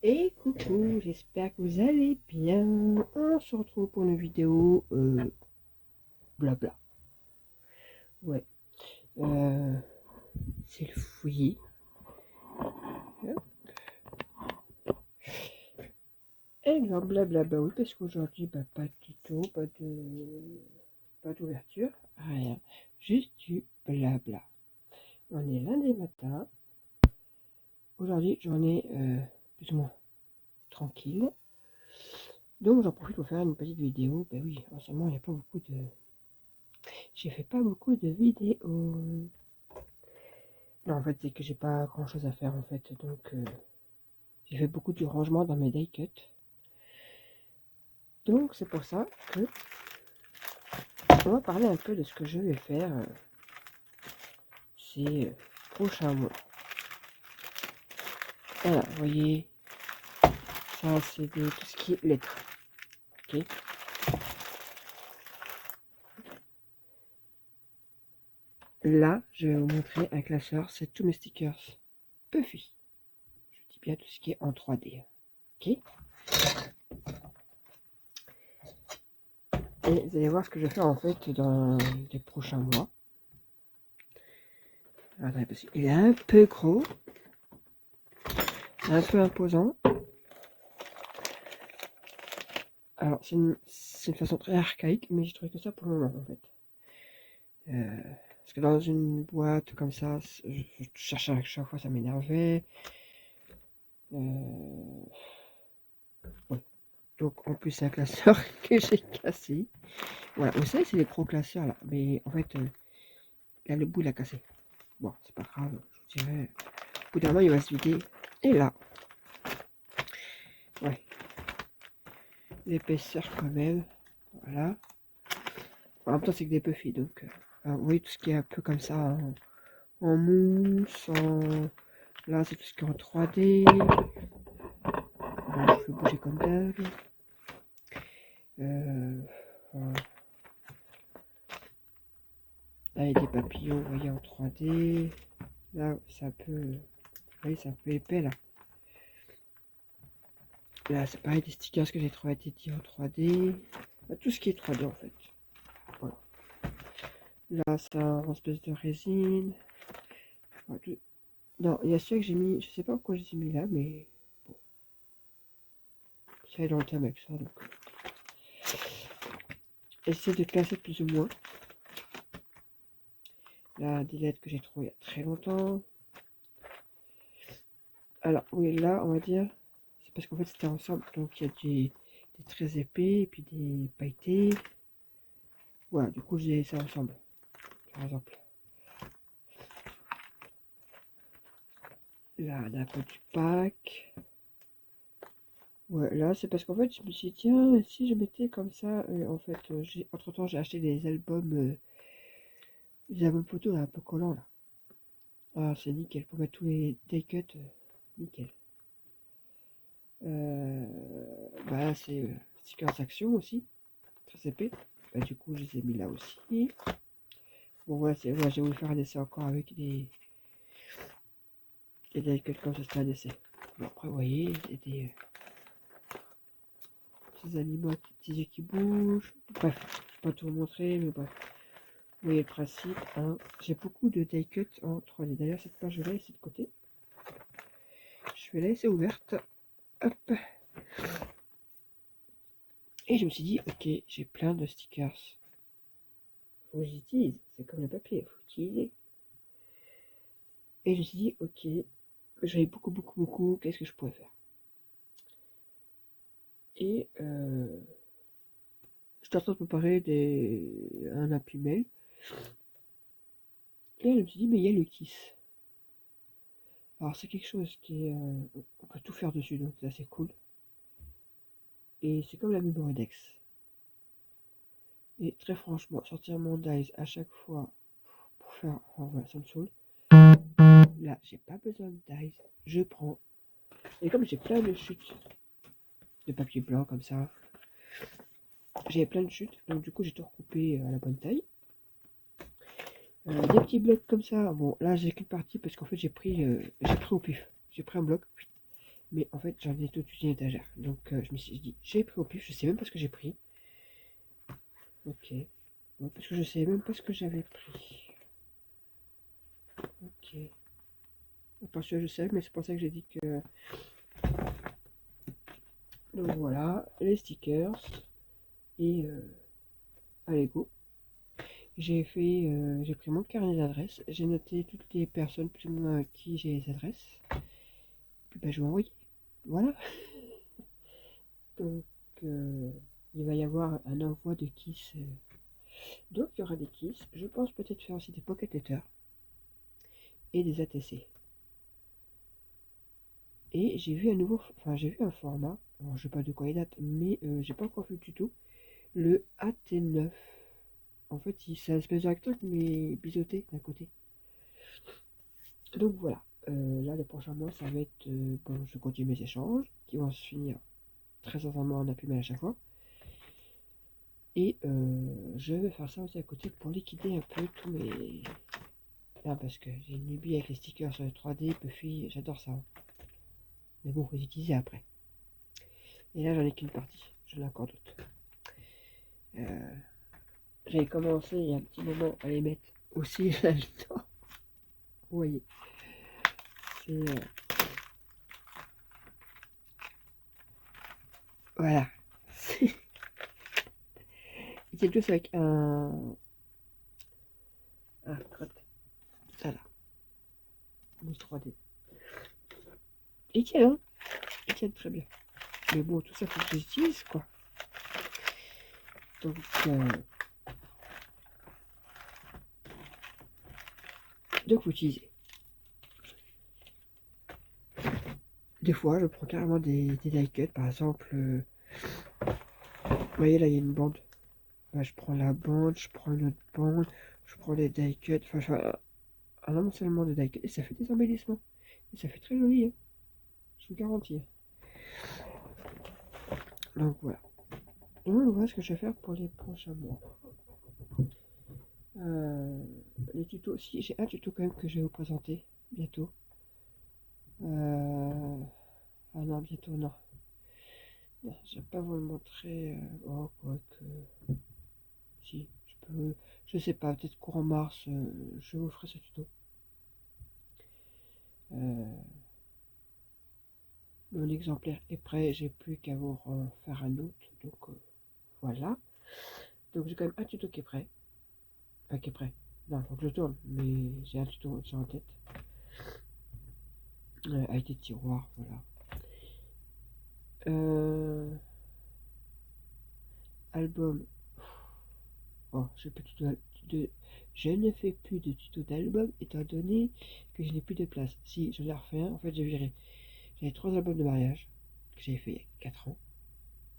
Et coucou, j'espère que vous allez bien. On se retrouve pour une vidéo blabla. Ouais. C'est le fouillis. Et alors blablabla, oui, parce qu'aujourd'hui, pas de tuto, pas d'ouverture, rien. Juste du blabla. On est lundi matin. Aujourd'hui, journée plus ou moins tranquille. Donc j'en profite pour faire une petite vidéo. Ben oui, en ce moment, il n'y a pas beaucoup de... J'ai fait pas beaucoup de vidéos. Non, en fait, c'est que j'ai pas grand chose à faire en fait, donc j'ai fait beaucoup de rangement dans mes die cuts. Donc c'est pour ça que on va parler un peu de ce que je vais faire ces prochains mois. Alors, vous voyez, ça c'est de tout ce qui est lettres. Ok. Là, je vais vous montrer un classeur, c'est tous mes stickers Puffy. Je dis bien tout ce qui est en 3D. Ok. Et vous allez voir ce que je vais faire en fait dans les prochains mois. Attendez, parce qu'il est un peu gros, un peu imposant. Alors, c'est une façon très archaïque, mais j'ai trouvé que ça pour le moment, en fait. Parce que dans une boîte comme ça, je cherchais à chaque fois, ça m'énervait. Ouais. Donc, en plus, c'est un classeur que j'ai cassé. Voilà, vous savez, c'est les gros classeurs, là. Mais en fait, là, le bout, il a cassé. Bon, c'est pas grave, je vous dirais. Au bout d'un moment, il va se vider. Et là, ouais. L'épaisseur, quand même. Voilà. En même temps, c'est que des Puffy, donc... vous voyez, tout ce qui est un peu comme ça, en mousse, là c'est tout ce qui est en 3D. Bon, je vais bouger comme d'hab. Voilà. Là il y a des papillons, vous voyez, en 3D. Là c'est un peu, vous voyez, c'est un peu épais là. Là c'est pareil, des stickers que j'ai trouvé à Titi en 3D. Tout ce qui est 3D en fait. Voilà. Là c'est en espèce de résine. Voilà, tout... Non, il y a ceux que j'ai mis, je sais pas pourquoi je les ai mis là, mais bon. Ça est dans le thème avec ça donc. J'essaie de classer plus ou moins. Là, des lettres que j'ai trouvées il y a très longtemps. Alors, oui, là, on va dire, c'est parce qu'en fait, c'était ensemble. Donc, il y a des très épais et puis des pailletés. Voilà, du coup, j'ai ça ensemble, par exemple. Là, on a un peu du pack. Ouais, là, c'est parce qu'en fait, je me suis dit, tiens, si je mettais comme ça, en fait, entre-temps, j'ai acheté des albums photos, là, un peu collants, là. Ah, c'est nickel, pour mettre tous les die cuts, nickel. Bah, c'est stickers action aussi, très épais. Bah, du coup, je les ai mis là aussi. Bon, ouais, c'est ouais, j'ai voulu faire un essai encore avec des die cuts comme ça, c'était un essai. Bon, après, vous voyez, il y a des petits animaux, des petits yeux qui bougent. Bref, je vais pas tout vous montrer, mais bref. Vous voyez le principe, hein. J'ai beaucoup de die cuts en 3D. D'ailleurs, cette page là, ici de côté, je vais la laisser ouverte. Hop. Et je me suis dit, ok, j'ai plein de stickers. Faut que j'utilise. C'est comme le papier, faut utiliser. Et je me suis dit, ok, j'avais beaucoup. Qu'est-ce que je pourrais faire? Et j'étais en train de préparer un appui mail. Et là, je me suis dit, mais il y a le Kiss. Alors, c'est quelque chose qui est. On peut tout faire dessus, donc c'est assez cool. Et c'est comme la Memoredex. Et très franchement, sortir mon dice à chaque fois pour faire. Enfin, voilà, ça me saoule. Là, j'ai pas besoin de dice. Je prends. Et comme j'ai plein de chutes de papier blanc comme ça, j'avais plein de chutes. Donc, du coup, j'ai tout recoupé à la bonne taille. Des petits blocs comme ça. Bon, là, j'ai qu'une partie parce qu'en fait, j'ai pris au pif. J'ai pris un bloc Mais en fait, j'en ai toute une étagère. Donc, je me suis dit, j'ai pris au pif, je sais même pas ce que j'ai pris. Ok. Ouais, parce que je savais même pas ce que j'avais pris. Ok. Parce que je sais, mais c'est pour ça que j'ai dit que... Donc voilà, les stickers. Et allez, go. J'ai pris mon carnet d'adresses. J'ai noté toutes les personnes plus ou moins à qui j'ai les adresses. Puis bah, je vais envoyer. Voilà. Donc, il va y avoir un envoi de kiss. Donc, il y aura des kiss. Je pense peut-être faire aussi des pocket letters et des ATC. Et j'ai vu j'ai vu un format. Alors, je sais pas de quoi il date, mais j'ai pas encore vu le tuto. Le AT9. En fait, c'est un espèce de rectangle, mais biseauté d'un côté. Donc voilà. Là, le prochain mois, ça va être. Bon, je continue mes échanges qui vont se finir très certainement en appui à chaque fois. Et je vais faire ça aussi à côté pour liquider un peu tous mes. Là, parce que j'ai une lubie avec les stickers sur le 3D, Puffy, j'adore ça. Mais bon, faut les utiliser après. Et là, j'en ai qu'une partie. J'en ai encore d'autres. Euh, J'avais commencé il y a un petit moment à les mettre aussi là-dedans. Vous voyez. C'est. Voilà. Il tient tous avec un crotte. Voilà. Mousse 3D. Il tient, hein. Il tient très bien. Mais bon, tout ça, faut que j'utilise, quoi. Donc, faut utiliser. Des fois, je prends carrément des die cuts. Par exemple, vous voyez, là, il y a une bande. Bah, je prends la bande, je prends une autre bande, je prends des die cuts. Enfin, je fais un amoncellement de die cuts. Et ça fait des embellissements. Et ça fait très joli, hein. Je vous garantis. Donc, voilà. Donc, voilà ce que je vais faire pour les prochains mois. Les tutos, si j'ai un tuto quand même que je vais vous présenter bientôt. Ah non, bientôt non. Non, je vais pas vous le montrer. Oh, quoi que. Si, je peux. Je sais pas, peut-être courant mars, je vous ferai ce tuto. Mon exemplaire est prêt, j'ai plus qu'à vous en faire un autre. Donc voilà. Donc j'ai quand même un tuto qui est prêt. Enfin, qui est prêt. Non, faut que je tourne, mais j'ai un tuto déjà en tête. Avec des tiroirs, voilà. Album. Oh, je ne fais plus de tuto d'album étant donné que je n'ai plus de place. Si j'en ai refait un, en fait j'ai viré. J'avais 3 albums de mariage que j'avais fait il y a 4 ans.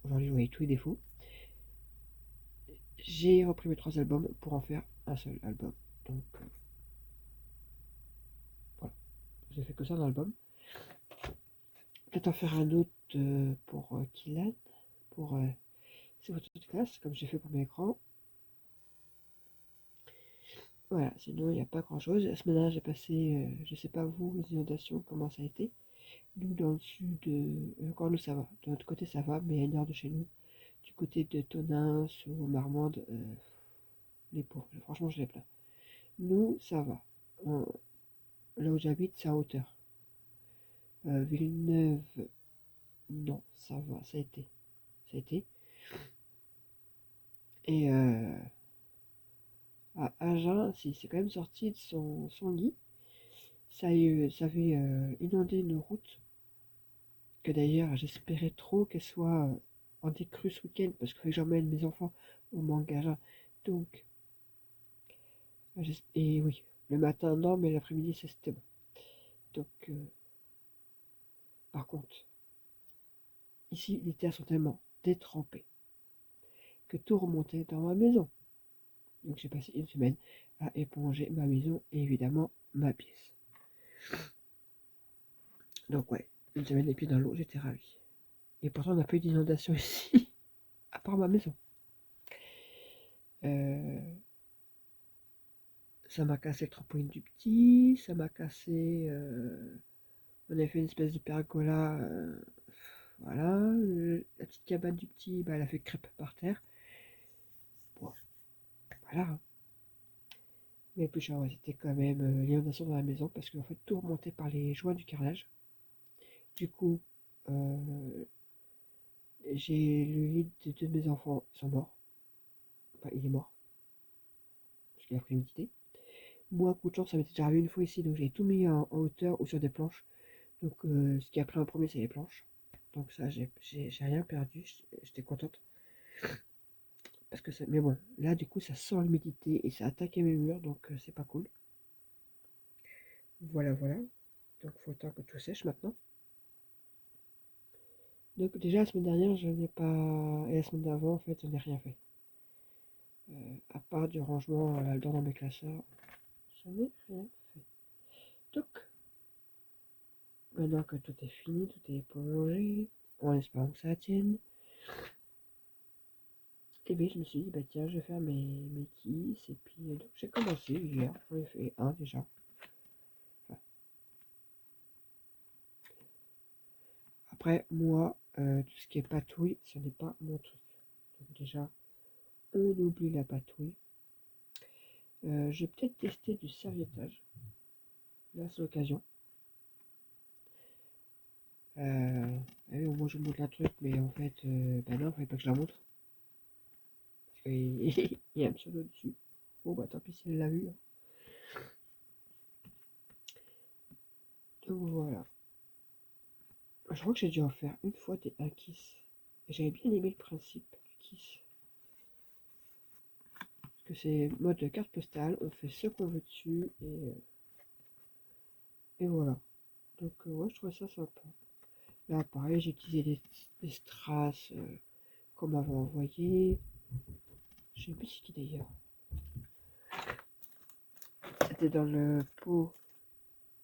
Aujourd'hui, je voyais tous les défauts. J'ai repris mes 3 albums pour en faire un seul album. Donc voilà, j'ai fait que ça dans l'album. Peut-être en faire un autre pour Kylan, pour ses photos de classe, comme j'ai fait pour mes écrans. Voilà, sinon il n'y a pas grand chose. La semaine dernière, j'ai passé, je sais pas vous, les inondations, comment ça a été. Nous, dans le sud, encore nous, ça va. De notre côté, ça va, mais à une heure de chez nous, du côté de Tonins ou Marmande, les pauvres, franchement, je les plains. Nous, ça va. Là où j'habite, c'est à hauteur. Villeneuve, non, ça va, ça a été. Ça a été. Et à Agen, si, c'est quand même sorti de son lit. Ça avait inondé une route, que d'ailleurs j'espérais trop qu'elle soit en décrue ce week-end, parce qu'il faut que j'emmène mes enfants au Mangara. Donc, et oui, le matin non, mais l'après-midi c'était bon. Donc, par contre, ici les terres sont tellement détrempées que tout remontait dans ma maison. Donc j'ai passé une semaine à éponger ma maison et évidemment ma pièce. Donc ouais, une semaine les pieds dans l'eau, j'étais ravi. Et pourtant on n'a pas eu d'inondation ici, à part ma maison. Euh, Ça m'a cassé le trampoline du petit, ça m'a cassé On a fait une espèce de pergola. Voilà. La petite cabane du petit, bah, elle a fait crêpe par terre. Bon, voilà. Mais le plus cher, ouais, c'était quand même l'inondation dans la maison parce qu'en fait, tout remontait par les joints du carrelage. Du coup, j'ai le lit de deux de mes enfants sont morts. Enfin, il est mort parce qu'il a pris l'humidité. Moi, coup de chance, ça m'était déjà arrivé une fois ici, donc j'ai tout mis en hauteur ou sur des planches. Donc, ce qui a pris en premier, c'est les planches. Donc ça, j'ai rien perdu, j'étais contente. Parce que ça... Mais bon, là, du coup, ça sent l'humidité et ça a attaqué mes murs, donc c'est pas cool. Voilà, voilà. Donc, il faut attendre que tout sèche maintenant. Donc, déjà, la semaine dernière, je n'ai pas... Et la semaine d'avant, en fait, je n'ai rien fait. À part du rangement dans mes classeurs, je n'ai rien fait. Donc, maintenant que tout est fini, tout est épongé, en espérant que ça tienne, et bien je me suis dit, bah tiens, je vais faire mes keys, et puis donc j'ai commencé hier, j'en ai fait un déjà. Enfin, après, moi, tout ce qui est patouille, ce n'est pas mon truc. Donc déjà, on oublie la patouille. Je vais peut-être tester du serviettage. Là, c'est l'occasion. Moi, je vous montre la truc, mais en fait, bah non, il fallait pas que je la montre. Parce qu'il y a un pseudo dessus. Bon, bah tant pis si elle l'a vu. Donc voilà. Je crois que j'ai dû en faire une fois un kiss. Et j'avais bien aimé le principe du kiss. Parce que c'est mode carte postale, on fait ce qu'on veut dessus et voilà. Donc ouais, je trouvais ça sympa. Là pareil, j'ai utilisé des strass qu'on m'avait envoyé. Je sais plus c'est qui d'ailleurs. C'était dans le pot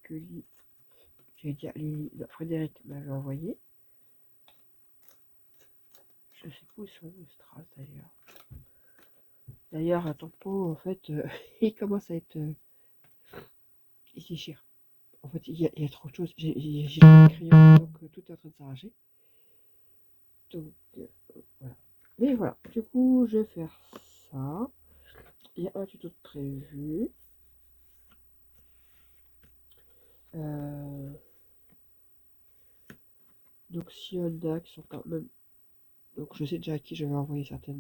que Frédéric m'avait envoyé. Je sais plus où sont les strass d'ailleurs. D'ailleurs, ton pot, en fait, il commence à être... il déchire. En fait, il y a trop de choses. J'ai le crayon, donc tout est en train de s'arracher. Donc, voilà. Mais voilà, du coup, je vais faire ça. Il y a un tuto de prévu. Euh, donc, si on a qui sont quand même... Donc, je sais déjà à qui je vais envoyer certains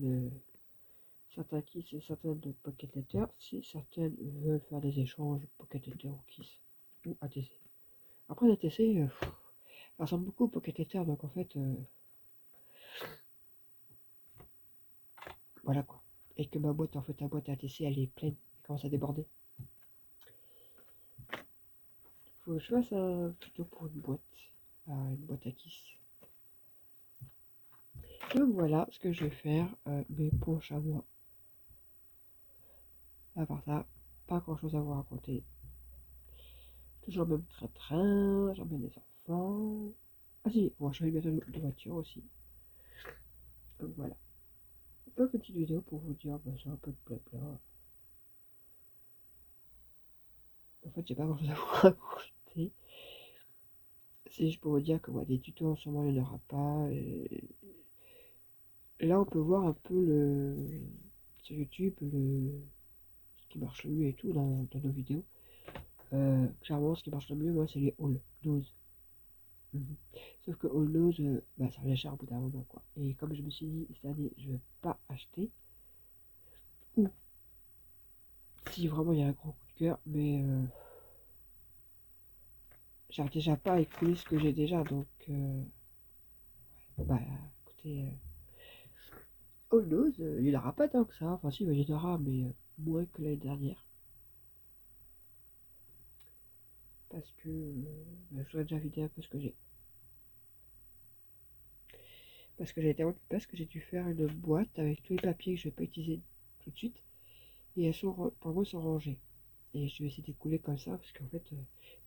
Kiss et certaines de Pocket Letter. Si certaines veulent faire des échanges Pocket Letter ou Kiss ou ATC. Après, l'ATC, ça ressemble beaucoup au Pocket Letter, donc en fait, voilà quoi. Et que ma boîte, en fait, la boîte ATC, elle est pleine, elle commence à déborder. Faut que je fasse un tuto pour une boîte à kiss. Donc voilà ce que je vais faire, mes poches à moi. À part ça, pas grand chose à vous raconter. Toujours le même train-train, j'emmène les enfants. Ah si, bon, je vais bientôt de voiture aussi. Donc voilà. Donc une petite vidéo pour vous dire, bah, c'est un peu de blabla. En fait, j'ai pas grand chose à vous raconter. C'est juste pour vous dire que des tutos en ce moment il n'y en aura pas. Là, on peut voir un peu sur YouTube ce qui marche le mieux et tout dans nos vidéos. Clairement, ce qui marche le mieux, moi, c'est les all nose. Sauf que all nose, ça revient cher au bout d'un moment, quoi. Et comme je me suis dit, cette année, je vais pas acheter. Ou, si vraiment il y a un gros coup de cœur, mais j'arrive déjà pas à écouler ce que j'ai déjà, donc, écoutez, all nose, il n'y en aura pas tant que ça. Enfin, si, il y en aura, mais moins que l'année dernière. Parce que je voudrais déjà vider un peu ce que j'ai. Parce que j'ai été occupée, parce que j'ai dû faire une boîte avec tous les papiers que je vais pas utiliser tout de suite. Et elles sont, pour moi, elles sont rangées. Et je vais essayer d'écouler comme ça, parce qu'en fait,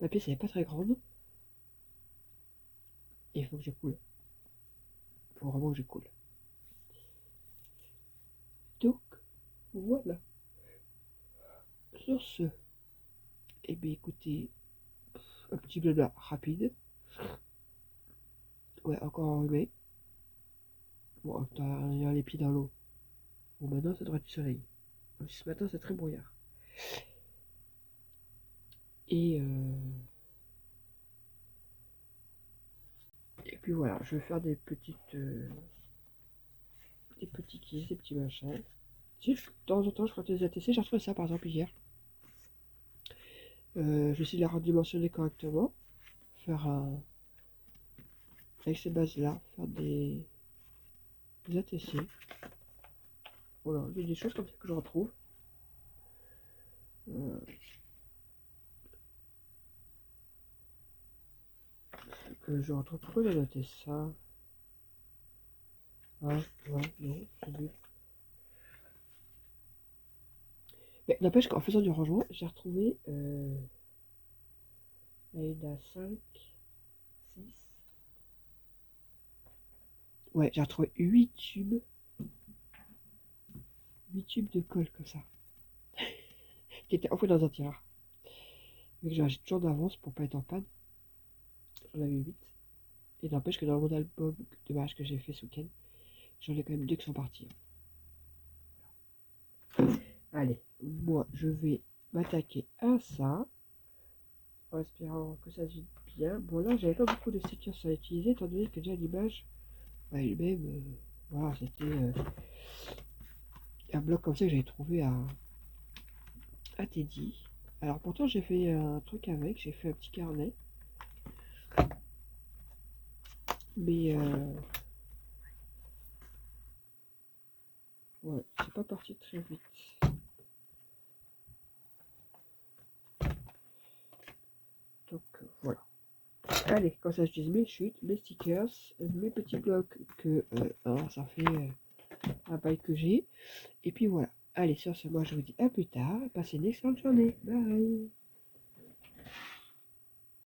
ma pièce elle n'est pas très grande. Et il faut que j'écoule. Il faut vraiment que j'écoule. Donc, voilà. Sur ce, eh bien écoutez, un petit blabla rapide. ouais, encore enrhumé. Bon, t'as les pieds dans l'eau. Bon, maintenant, ça devrait être du soleil. Même si ce matin, c'est très brouillard. Et, et puis voilà, je vais faire des petits keys, des petits machins. Si, de temps en temps, je ferai des ATC. J'ai retrouvé ça, par exemple, hier. Je vais essayer de la redimensionner correctement. Faire un... Avec ces bases-là, faire des ATC. Voilà, il y a des choses comme ça que je retrouve. Je retrouve. Pourquoi j'ai noté ça? Ah, ouais, non, j'ai vu. Mais n'empêche qu'en faisant du rangement, j'ai retrouvé. Il y en a 5, 6. Ouais, j'ai retrouvé 8 tubes. 8 tubes de colle comme ça. Qui étaient enfouis dans un tiroir. Mais que j'ai toujours d'avance pour pas être en panne. J'en avais 8. Et n'empêche que dans mon album de mariage que j'ai fait ce week-end, j'en ai quand même 2 qui sont partis. Allez, moi je vais m'attaquer à ça. En espérant que ça se vide bien. Bon là j'avais pas beaucoup de séquences à utiliser étant donné que déjà l'image elle-même, voilà, c'était un bloc comme ça que j'avais trouvé à Teddy. Alors pourtant j'ai fait un truc avec, j'ai fait un petit carnet. Mais ouais, c'est pas parti très vite. Donc voilà. Allez, quand ça je dis mes chutes, mes stickers, mes petits blocs que ça fait un bail que j'ai. Et puis voilà. Allez, sur ce, moi je vous dis à plus tard. Passez une excellente journée. Bye.